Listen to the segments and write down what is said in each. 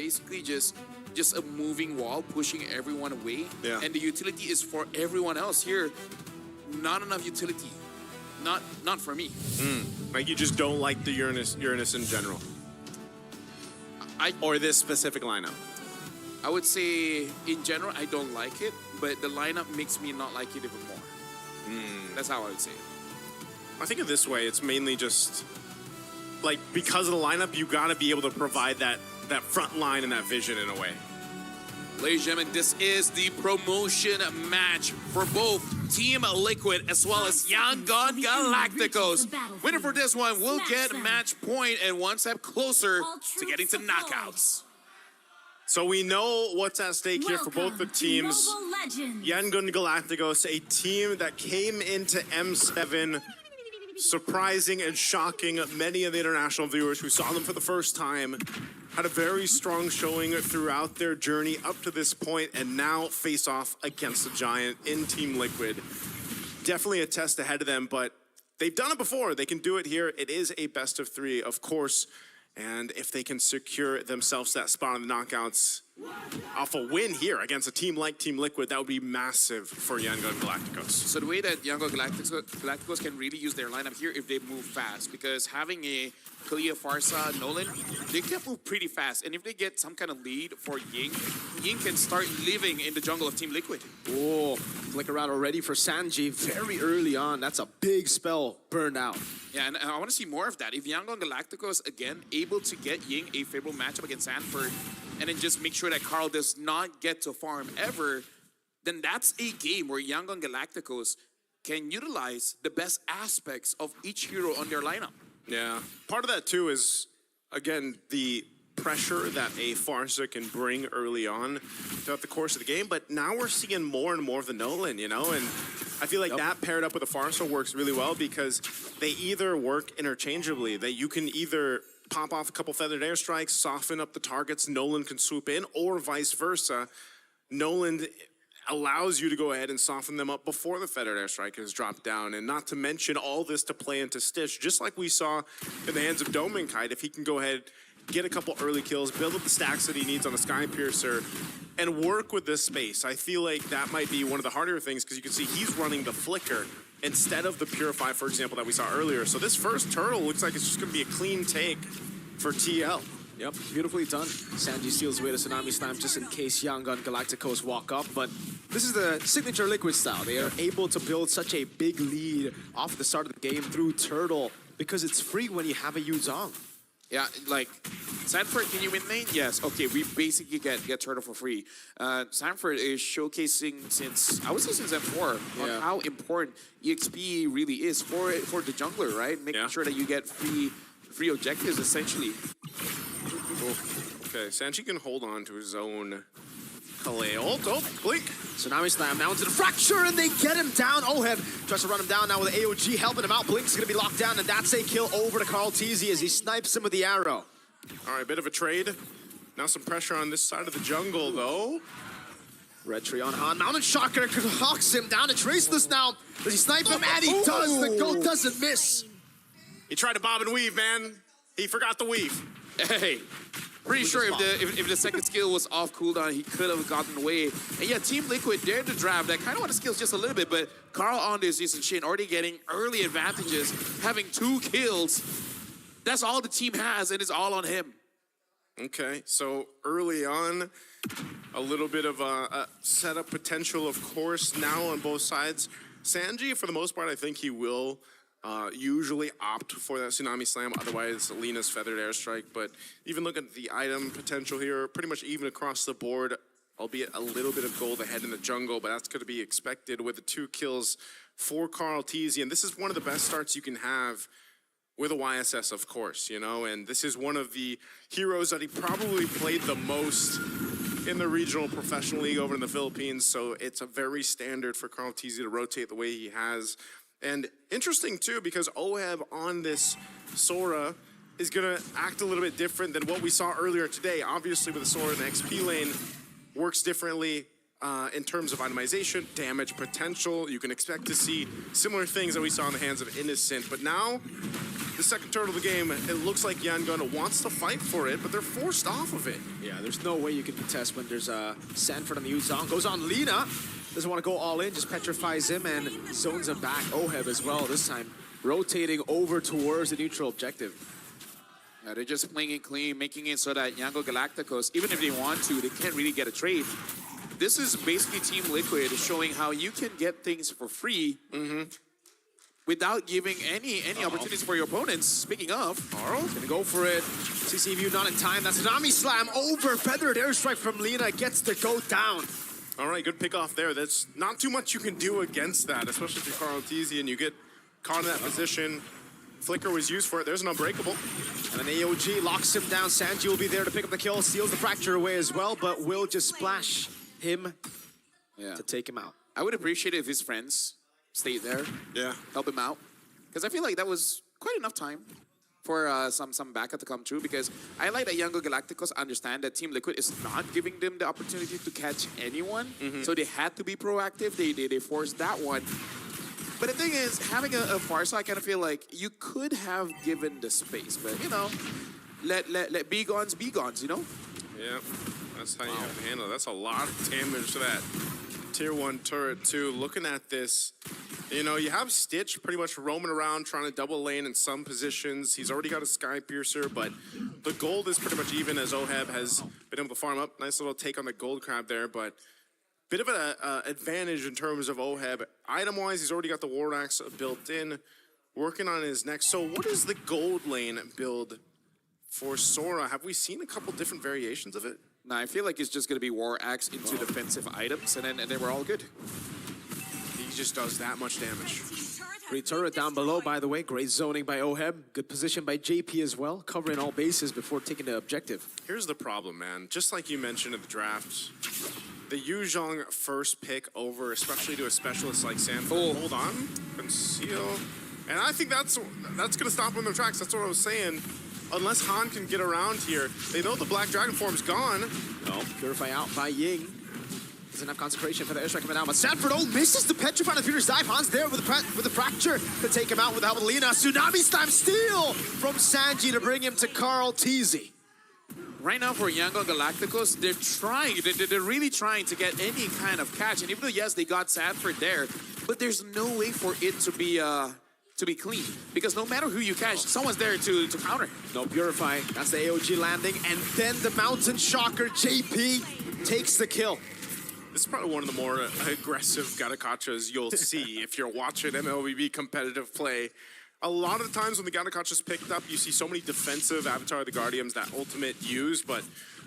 basically just a moving wall pushing everyone away. Yeah. And the utility is for everyone else here. Not enough utility. Not for me. Like you just don't like the Uranus in general. Or this specific lineup. I would say in general I don't like it, but the lineup makes me not like it even more. That's how I would say it. I think of this way, it's mainly just like because of the lineup, you got to be able to provide that front line and that vision in a way. Ladies and gentlemen, this is the promotion match for both Team Liquid as well as Young Gun Galacticos. Winner for this one will get match point and one step closer to getting to knockouts. So we know what's at stake here for both the teams. Young Gun Galacticos, a team that came into M7 surprising and shocking many of the international viewers who saw them for the first time. Had a very strong showing throughout their journey up to this point, and now face off against the Giant in Team Liquid. Definitely a test ahead of them, but they've done it before. They can do it here. It is a best of 3, of course, and if they can secure themselves that spot in the knockouts off a win here against a team like Team Liquid, that would be massive for Young Gun Galacticos. So the way that Young Gun Galacticos can really use their lineup here if they move fast, because having a Kalia, Farsa, Nolan, they can move pretty fast. And if they get some kind of lead for Ying, Ying can start living in the jungle of Team Liquid. Oh, flicker out already for Sanji very early on. That's a big spell burned out. Yeah, and I want to see more of that. If Young Gun Galacticos, again, able to get Ying a favorable matchup against Sanford, and then just make sure that Carl does not get to farm ever, then that's a game where Young Gun Galacticos can utilize the best aspects of each hero on their lineup. Yeah, part of that too is, again, the pressure that a Farsa can bring early on throughout the course of the game, but now we're seeing more and more of the Nolan, you know, and I feel like that paired up with a Farsa works really well because they either work interchangeably, that you can either pop off a couple feathered airstrikes, soften up the targets, Nolan can swoop in, or vice versa. Nolan allows you to go ahead and soften them up before the feathered airstrike has dropped down, and not to mention all this to play into Stitch, just like we saw in the hands of Dominkite. If he can go ahead, get a couple early kills, build up the stacks that he needs on the Sky Piercer, and work with this space. I feel like that might be one of the harder things because you can see he's running the Flicker instead of the Purify, for example, that we saw earlier. So this first turtle looks like it's just going to be a clean take for TL. Yep, beautifully done. Sanji steals away the Tsunami Slam just in case Young Gun Galacticos walk up, but this is the signature Liquid style. They are able to build such a big lead off the start of the game through Turtle because it's free when you have a Yuzong. Yeah, like, Sanford, can you win lane? Yes. Okay, we basically get Turtle for free. Sanford is showcasing since, I would say since M4, on how important EXP really is for the jungler, right? Making sure that you get free objectives, essentially. Okay, Sanji can hold on to his own Kaleo. Oh, blink. Tsunami Slam now into the Fracture, and they get him down. Oheb tries to run him down now with the AOG helping him out. Blink's going to be locked down, and that's a kill over to Carl Teasy as he snipes him with the arrow. All right, bit of a trade. Now some pressure on this side of the jungle, though. Red Tree on Han. Mountain Shocker hawks him down. And Traceless now. Does he snipe him? And he does. The goat doesn't miss. He tried to bob and weave, man. He forgot the weave. Hey, pretty sure if the second skill was off cooldown, he could have gotten away. And yeah, Team Liquid dared to draft. That kind of want the skills just a little bit, but Carl on this decent shit, already getting early advantages, having 2 kills. That's all the team has, and it's all on him. Okay, so early on, a little bit of a setup potential, of course, now on both sides. Sanji, for the most part, I think he will usually opt for that Tsunami Slam, otherwise Lena's Feathered Airstrike. But even looking at the item potential here, pretty much even across the board, albeit a little bit of gold ahead in the jungle, but that's going to be expected with the 2 kills for Carl Teasy. And this is one of the best starts you can have with a YSS, of course, you know, and this is one of the heroes that he probably played the most in the regional professional league over in the Philippines, so it's a very standard for Carl Teasy to rotate the way he has. And interesting, too, because Oheb on this Sora is going to act a little bit different than what we saw earlier today. Obviously, with the Sora in the XP lane, works differently in terms of itemization, damage potential. You can expect to see similar things that we saw in the hands of Innocent, but now the second turret of the game, it looks like Yangon wants to fight for it, but they're forced off of it. Yeah, there's no way you can contest when there's Sanford on the Yuzong. Goes on Lina. Doesn't want to go all in, just petrifies him and zones him back. Oheb as well, this time rotating over towards the neutral objective. Yeah, they're just playing it clean, making it so that Yango Galacticos, even if they want to, they can't really get a trade. This is basically Team Liquid showing how you can get things for free without giving any opportunities for your opponents. Speaking of, Carl gonna go for it. CCView not in time. That's an Ami Slam over. Feathered airstrike from Lina gets the goat down. All right, good pick off there. That's not too much you can do against that, especially if you're Carl Teasy and you get caught in that position. Flicker was used for it. There's an Unbreakable. And an AOG locks him down. Sanji will be there to pick up the kill. Steals the Fracture away as well, but will just splash him to take him out. I would appreciate it if his friends stayed there, help him out. Because I feel like that was quite enough time for some backup to come through, because I like that Yango Galacticos understand that Team Liquid is not giving them the opportunity to catch anyone, so they had to be proactive. They forced that one. But the thing is, having a Farsa, I kind of feel like you could have given the space, but you know, let be-gons, you know? Yeah, that's how you have to handle it. That's a lot of damage to that Tier 1 turret too. Looking at this, you know, you have Stitch pretty much roaming around trying to double lane in some positions. He's already got a Sky Piercer, but the gold is pretty much even as Oheb has been able to farm up. Nice little take on the gold crab there, but bit of an advantage in terms of Oheb. Item-wise, he's already got the War Axe built in, working on his next. So what is the gold lane build for Sora? Have we seen a couple different variations of it? No, I feel like it's just going to be War Axe into defensive items, and then we're all good. He just does that much damage. Great turret down below, by the way. Great zoning by Oheb. Good position by JP as well, covering all bases before taking the objective. Here's the problem, man. Just like you mentioned in the draft, the Yuzhong first pick over, especially to a specialist like Sanford. Oh. Hold on. Conceal. And I think that's going to stop them in their tracks. That's what I was saying. Unless Han can get around here, they know the Black Dragon form's gone. No, Purify out by Ying. Doesn't have consecration for the airstrike coming out, but Sanford misses the Petrify on the Peter's dive. Han's there with the fracture to take him out with the help of Lina. Tsunami Slam steal from Sanji to bring him to Carl Teasy. Right now for Yango Galacticos, they're trying, they're really trying to get any kind of catch. And even though, yes, they got Sanford there, but there's no way for it to be clean. Because no matter who you catch, someone's there to counter. No Purify, that's the AOG landing. And then the Mountain Shocker, JP, takes the kill. This is probably one of the more aggressive Gatakachas you'll see if you're watching MLBB competitive play. A lot of the times when the Gatakachas picked up, you see so many defensive Avatar of the Guardians that ultimate use, but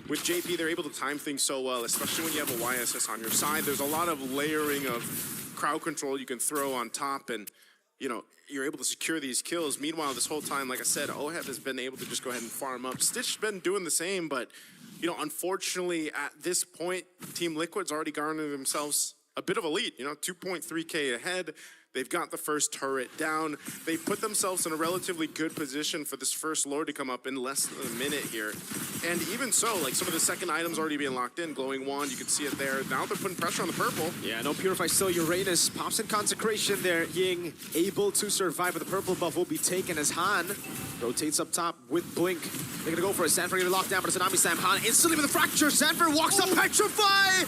with JP, they're able to time things so well, especially when you have a YSS on your side. There's a lot of layering of crowd control you can throw on top, and you know, you're able to secure these kills. Meanwhile, this whole time, like I said, Oheb has been able to just go ahead and farm up. Stitch's been doing the same, but you know, unfortunately, at this point, Team Liquid's already garnered themselves a bit of a lead. You know, 2.3K ahead. They've got the first turret down. They put themselves in a relatively good position for this first Lord to come up in less than a minute here. And even so, like some of the second items already being locked in. Glowing Wand, you can see it there. Now they're putting pressure on the purple. Yeah, no Purify still. Uranus pops in consecration there. Ying able to survive, but the purple buff will be taken as Han rotates up top with Blink. They're gonna go for it. Sanford gonna lock down, but it's an Ami Slam. Han instantly with a fracture. Sanford walks up, Petrify!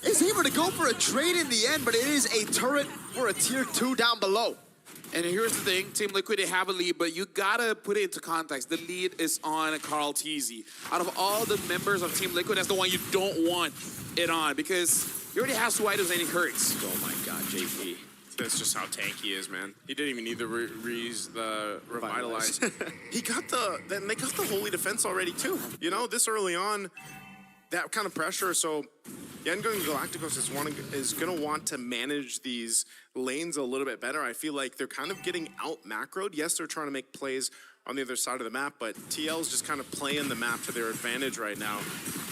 Is able to go for a trade in the end, but it is a turret for a tier 2 down below. And here's the thing, Team Liquid, they have a lead, but you gotta put it into context. The lead is on Carl Teasy. Out of all the members of Team Liquid, that's the one you don't want it on, because he already has 2 items and he hurts. Oh my god, JP. That's just how tanky he is, man. He didn't even need the revitalize. He got then they got the holy defense already too. You know, this early on, that kind of pressure. So Yangon Galacticos is going to want to manage these lanes a little bit better. I feel like they're kind of getting out macroed. Yes, they're trying to make plays on the other side of the map, but TL's just kind of playing the map to their advantage right now.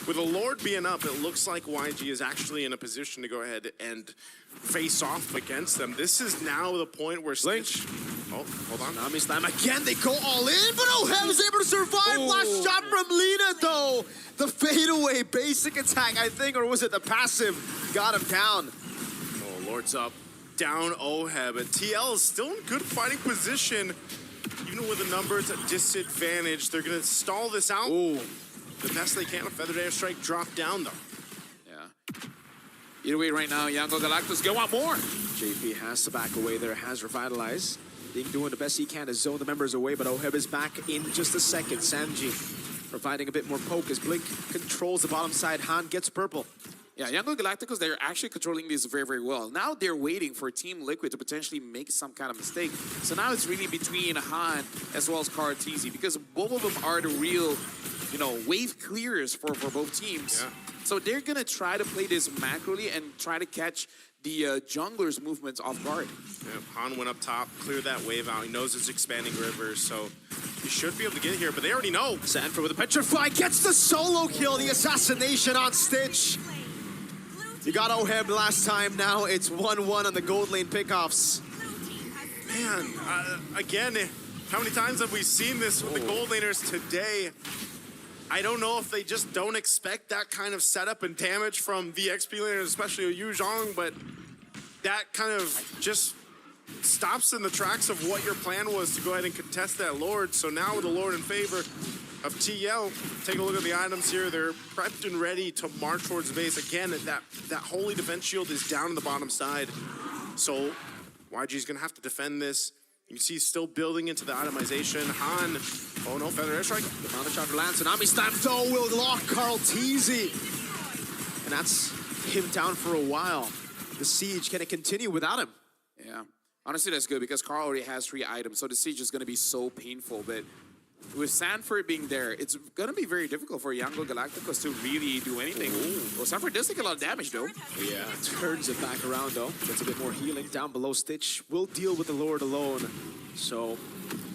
With the Lord being up, it looks like YG is actually in a position to go ahead and face off against them. This is now the point where Stitch... Oh, hold on. Tsunami Slam again. They go all in, but Oheb is able to survive. Last shot from Lina, though. The fadeaway basic attack, I think, or was it the passive? Got him down. Oh, Lord's up. Down Oheb. And TL is still in good fighting position. Even even with a numbers disadvantage, they're going to stall this out the best they can. A feathered airstrike drop down, though. Yeah. Either way, right now, Yango Galacticos go want more. JP has to back away there, has revitalized. Being doing the best he can to zone the members away, but Oheb is back in just a second. Sanji providing a bit more poke as Blink controls the bottom side. Han gets purple. Yeah, Yango Galacticos, they're actually controlling this very, very well. Now they're waiting for Team Liquid to potentially make some kind of mistake. So now it's really between Han as well as Carl TZ, because both of them are the real, you know, wave clearers for both teams. Yeah. So they're going to try to play this macroly and try to catch the jungler's movements off guard. Yeah, Han went up top, cleared that wave out. He knows it's expanding river, so he should be able to get here, but they already know. Sanford with a petrify gets the solo kill, the assassination on Stitch. You got Oheb last time, now it's 1-1 on the gold lane pickoffs. Man, again, how many times have we seen this with the gold laners today? I don't know if they just don't expect that kind of setup and damage from the XP laners, especially Yu Zhong, but that kind of just stops in the tracks of what your plan was to go ahead and contest that Lord. So now with the Lord in favor of TL, take a look at the items here. They're prepped and ready to march towards the base. Again, that Holy Defense Shield is down on the bottom side. So YG's gonna have to defend this. You can see he's still building into the itemization. Han, oh no, feather airstrike. The Mountain Charger lands, Tsunami Slam though will lock Carl TZ. And that's him down for a while. The siege, can it continue without him? Yeah. Honestly, that's good because Carl already has 3 items, so the siege is going to be so painful. But with Sanford being there, it's going to be very difficult for Yango Galacticos to really do anything. Well, Sanford does take a lot of damage, though. Yeah, turns it back around, though. Gets a bit more healing down below. Stitch will deal with the Lord alone. So,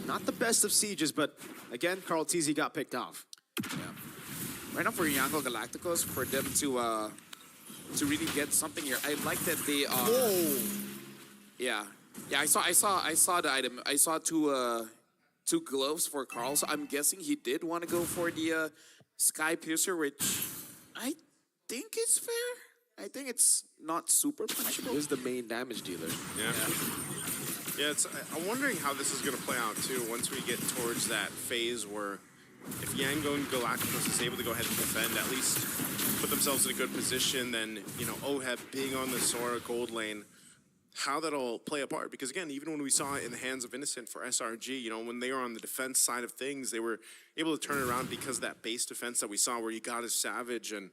not the best of sieges, but again, Carl TZ got picked off. Yeah. Right now for Yango Galacticos, for them to really get something here, I like that they are... Whoa! Yeah. Yeah, I saw the item. I saw two gloves for Carl, so I'm guessing he did want to go for the Sky Piercer, which I think is fair. I think it's not super punishable. He's the main damage dealer. Yeah, I'm wondering how this is going to play out, too, once we get towards that phase where if Yango and Galacticos is able to go ahead and defend, at least put themselves in a good position, then, you know, Oheb being on the Sora gold lane, how that'll play a part. Because again, even when we saw it in the hands of Innocent for SRG, you know, when they were on the defense side of things, they were able to turn it around because of that base defense that we saw where you got his Savage. And,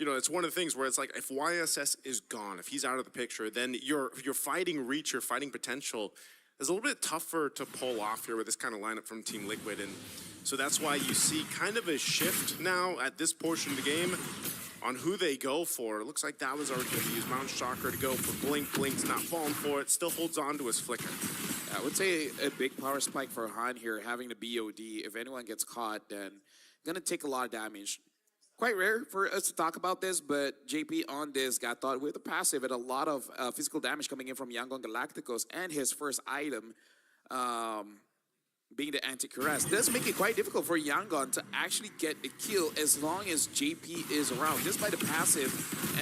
you know, it's one of the things where it's like, if YSS is gone, if he's out of the picture, then your fighting reach, your fighting potential is a little bit tougher to pull off here with this kind of lineup from Team Liquid. And so that's why you see kind of a shift now at this portion of the game on who they go for. It looks like that was already going to use Mount Shocker to go for Blink. Blink's not falling for it, still holds on to his Flicker. I would say a big power spike for Han here, having the BOD. If anyone gets caught, then going to take a lot of damage. Quite rare for us to talk about this, but JP on this got thought with a passive and a lot of physical damage coming in from Yangon Galacticos, and his first item being the anti-caress does make it quite difficult for Yangon to actually get a kill as long as JP is around. Just by the passive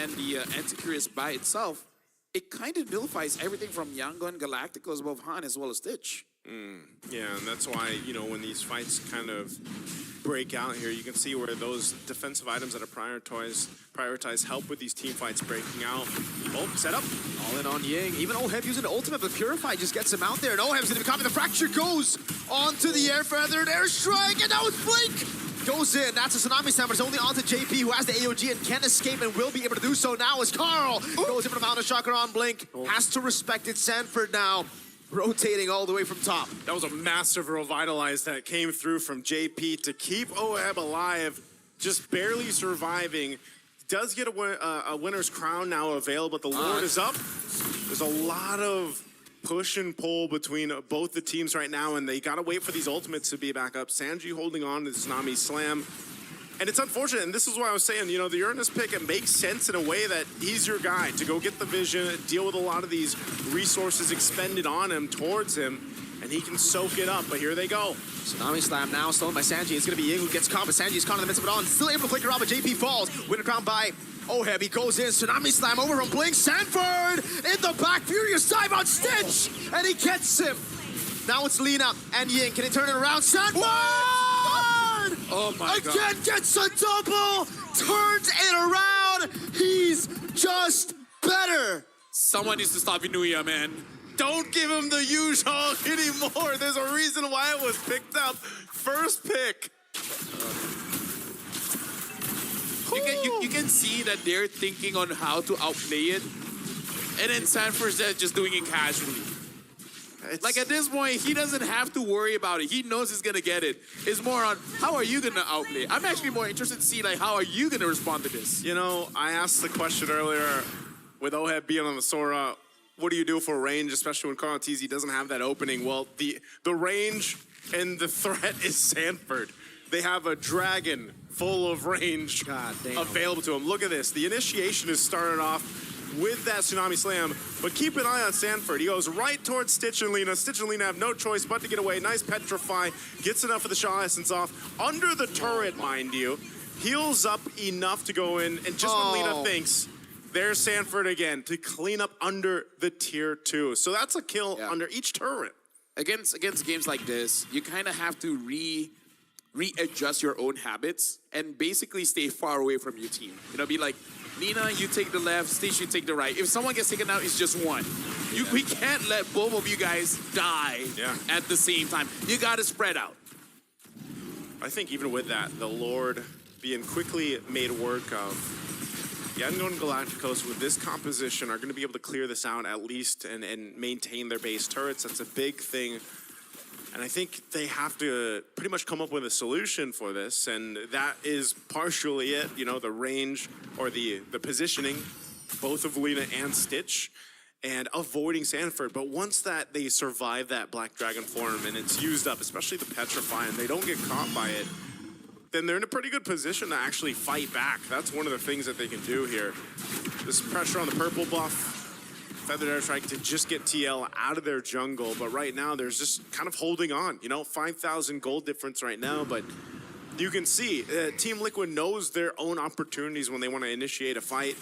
and the anti-caress by itself, it kind of nullifies everything from Yangon Galacticos above Han as well as Stitch. Yeah, and that's why, you know, when these fights kind of break out here, you can see where those defensive items that are prioritized help with these team fights breaking out. Oh, set up. All in on Ying. Even Oheb using the ultimate, but Purify just gets him out there. And Oheb's gonna be caught. The fracture goes onto the air feathered airstrike, and now it's Blink. Goes in. That's a Tsunami Slam, but it's only onto JP, who has the AOG and can escape and will be able to do so now as Carl goes in for the Mountain Shocker on Blink. Has to respect it. Sanford now rotating all the way from top. That was a massive revitalize that came through from JP to keep Oheb alive, just barely surviving. Does get a winner's crown now available, but the Lord is up. There's a lot of push and pull between both the teams right now, and they gotta wait for these ultimates to be back up. Sanji holding on to the Tsunami Slam. And it's unfortunate, and this is why I was saying, you know, the Uranus pick, it makes sense in a way that he's your guy to go get the vision, deal with a lot of these resources expended on him, towards him, and he can soak it up, but here they go. Tsunami Slam now stolen by Sanji. It's going to be Ying who gets caught, but Sanji's caught in the midst of it all and still able to flicker out, but JP falls. Winner crown by Oheb. He goes in. Tsunami Slam over from Blink. Sanford in the back. Furious dive on Stitch, and he gets him. Now it's Lina and Ying. Can they turn it around? Sanford! Oh my God. Again gets a double, turns it around. He's just better. Someone needs to stop Inuya, man. Don't give him the usual anymore. There's a reason why it was picked up. First pick. You can see that they're thinking on how to outplay it. And then Sanford's just doing it casually. Like at this point, he doesn't have to worry about it. He knows he's gonna get it. It's more on how are you gonna outplay? I'm actually more interested to see like how are you gonna respond to this? You know, I asked the question earlier with Oheb being on the Sora, what do you do for range, especially when Carl TZ doesn't have that opening? Well, the range and the threat is Sanford. They have a dragon full of range available to him. Look at this. The initiation is started off with that Tsunami Slam, but keep an eye on Sanford. He goes right towards Stitch and Lina. Stitch and Lina have no choice but to get away. Nice Petrify, gets enough of the Shaw Essence off. Under the turret, mind you. Heals up enough to go in, and just when Lina thinks, there's Sanford again to clean up under the tier 2. So that's a kill under each turret. Against games like this, you kind of have to readjust your own habits and basically stay far away from your team. You know, be like, Nina, you take the left, Stitch, you take the right. If someone gets taken out, it's just one. We can't let both of you guys die at the same time. You got to spread out. I think even with that, the Lord being quickly made work of, Yangon Galacticos with this composition are going to be able to clear this out at least and maintain their base turrets. That's a big thing. And I think they have to pretty much come up with a solution for this, and that is partially it, you know, the range or the positioning, both of Lina and Stitch, and avoiding Sanford. But once that they survive that Black Dragon form and it's used up, especially the Petrify, and they don't get caught by it, then they're in a pretty good position to actually fight back. That's one of the things that they can do here. This pressure on the purple buff, Feathered Airstrike to just get TL out of their jungle, but right now there's just kind of holding on. You know, 5,000 gold difference right now, but you can see Team Liquid knows their own opportunities when they want to initiate a fight.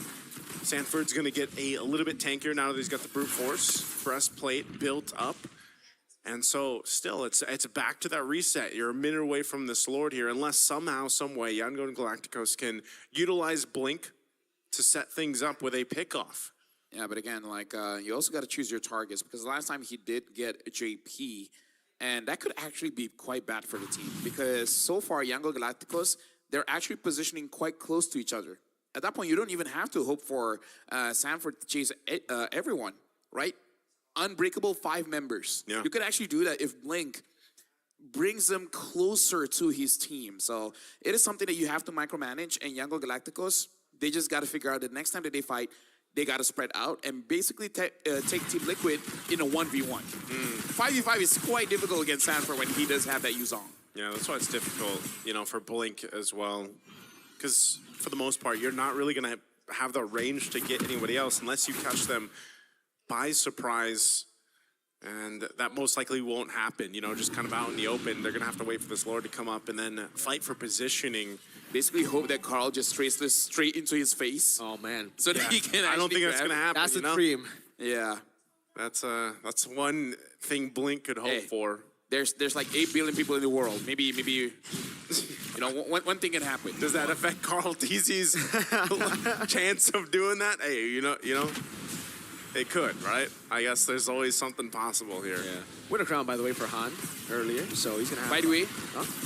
Sanford's going to get a little bit tankier now that he's got the brute force breastplate built up. And so still, it's back to that reset. You're a minute away from this Lord here, unless somehow, some way, Yangon Galacticos can utilize Blink to set things up with a pickoff. Yeah, but again, like, you also got to choose your targets, because last time he did get a JP, and that could actually be quite bad for the team, because so far, Yangon Galacticos, they're actually positioning quite close to each other. At that point, you don't even have to hope for Sanford to chase everyone, right? Unbreakable 5 members. Yeah. You could actually do that if Blink brings them closer to his team. So it is something that you have to micromanage, and Yangon Galacticos, they just got to figure out the next time that they fight, they got to spread out and basically take Team Liquid in a 1v1. 5v5 is quite difficult against Sanford when he does have that use on. Yeah, that's why it's difficult, you know, for Blink as well. Because for the most part, you're not really going to have the range to get anybody else unless you catch them by surprise. And that most likely won't happen, you know, just kind of out in the open. They're going to have to wait for this Lord to come up and then fight for positioning. Basically hope that Carl just traces this straight into his face. Oh, man. So that he can actually I don't think that's going to happen. That's you the know? dream. Yeah. That's one thing Blink could hope for. There's like 8 billion people in the world. Maybe you know, one thing can happen. Does that affect Carl TZ's chance of doing that? Hey, you know, it could, right? I guess there's always something possible here. Yeah. Winner crown, by the way, for Han earlier, so he's gonna have. By the way,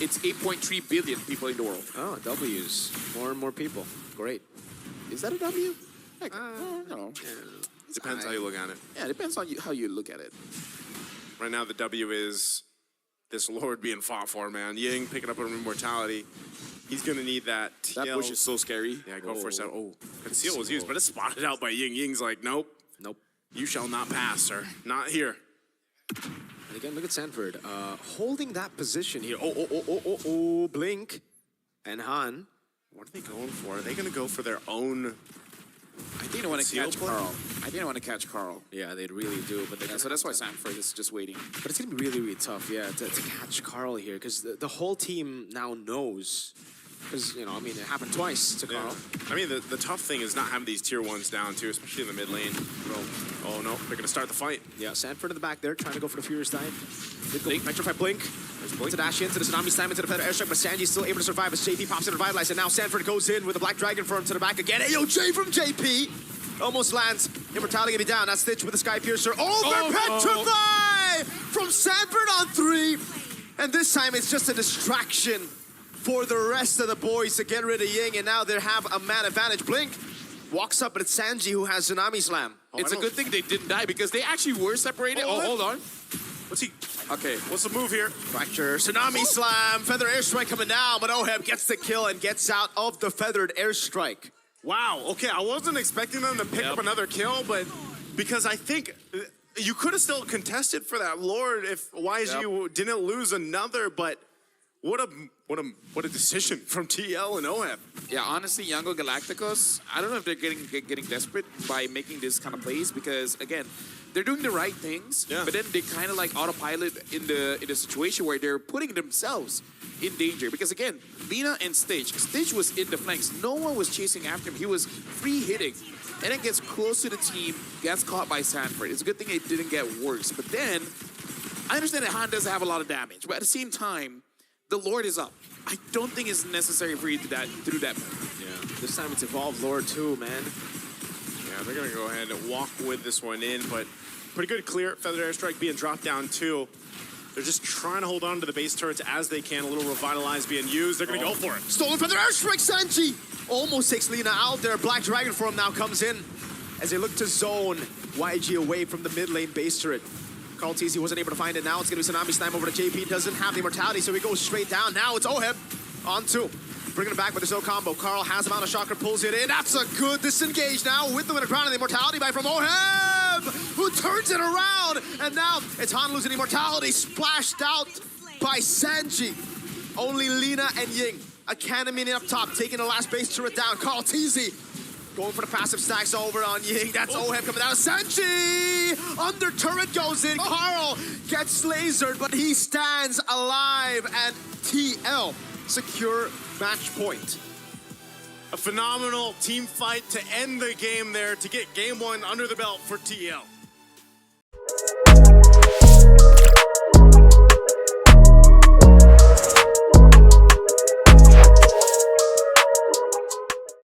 it's 8.3 billion people in the world. Oh, W's. More and more people. Great. Is that a W? Like, no. Depends how you look at it. Yeah, it depends on how you look at it. Right now, the W is this Lord being fought for, man. Ying picking up on immortality. He's gonna need that. That TL. push is so scary. Yeah, go for it. Oh, conceal was used, but it's spotted out by Ying. Ying's like, nope. Nope. You shall not pass, sir. Not here. And again, look at Sanford holding that position here. Oh, Blink and Han. What are they going for? Are they going to go for their own? I think they want to catch Carl. I think they want to catch Carl. Yeah, they really do. But so that's why Sanford is just waiting. But it's going to be really, really tough, yeah, to catch Carl here. Because the whole team now knows Because, you know, I mean, it happened twice to Carl. I mean, the tough thing is not having these tier 1s down, too, especially in the mid lane. Oh, no, they're going to start the fight. Yeah, Sanford in the back there, trying to go for the Furious Dive. Blink, Petrify Blink. There's Blink to dash into the Tsunami Slam into the Feather Airstrike, but Sanji's still able to survive as JP pops in Revitalize, and now Sanford goes in with the Black Dragon Firm to the back again. AOJ from JP! Almost lands. Immortality gonna be down. That's Stitch with the Sky Piercer. Petrify from Sanford on 3. And this time it's just a distraction for the rest of the boys to get rid of Ying, and now they have a man advantage. Blink walks up, but it's Sanji who has Tsunami Slam. It's a good thing they didn't die because they actually were separated. Oh, hold on. What's he? Okay. What's the move here? Fracture, Tsunami Slam, Feather Airstrike coming down, but Oheb gets the kill and gets out of the Feathered Airstrike. Wow, okay, I wasn't expecting them to pick up another kill, but because I think you could have still contested for that Lord if YG didn't lose another, but what a decision from TL and Oheb. Yeah, honestly, Yango Galacticos, I don't know if they're getting desperate by making this kind of plays because, again, they're doing the right things, but then they kind of like autopilot in the situation where they're putting themselves in danger. Because again, Lina and Stitch was in the flanks. No one was chasing after him. He was free hitting. And then gets close to the team, gets caught by Sanford. It's a good thing it didn't get worse. But then, I understand that Han doesn't have a lot of damage, but at the same time, the Lord is up. I don't think it's necessary for you to do that. Yeah, this time it's Evolved Lord too, man. Yeah, they're gonna go ahead and walk with this one in, but pretty good clear. Feather Airstrike being dropped down too. They're just trying to hold on to the base turrets as they can. A little Revitalize being used. They're gonna go for it. Stolen Feather Airstrike, Sanji! Almost takes Lina out there. Black Dragon Form now comes in as they look to zone YG away from the mid lane base turret. Carl TZ wasn't able to find it. Now it's going to be Tsunami Slam over to JP. Doesn't have the Immortality, so he goes straight down. Now it's Oheb on 2. Bringing it back, but there's no combo. Carl has him out. A Shocker pulls it in. That's a good disengage now with the ground and the Immortality by from Oheb, who turns it around. And now it's Han losing Immortality, splashed out by Sanji. Only Lina and Ying. A cannon minion up top, taking the last base turret down. Carl TZ going for the passive stacks over on Ying. That's Oheb coming down. Sanji! Under turret goes in. Carl gets lasered, but he stands alive. And TL secure match point. A phenomenal team fight to end the game there, to get game 1 under the belt for TL.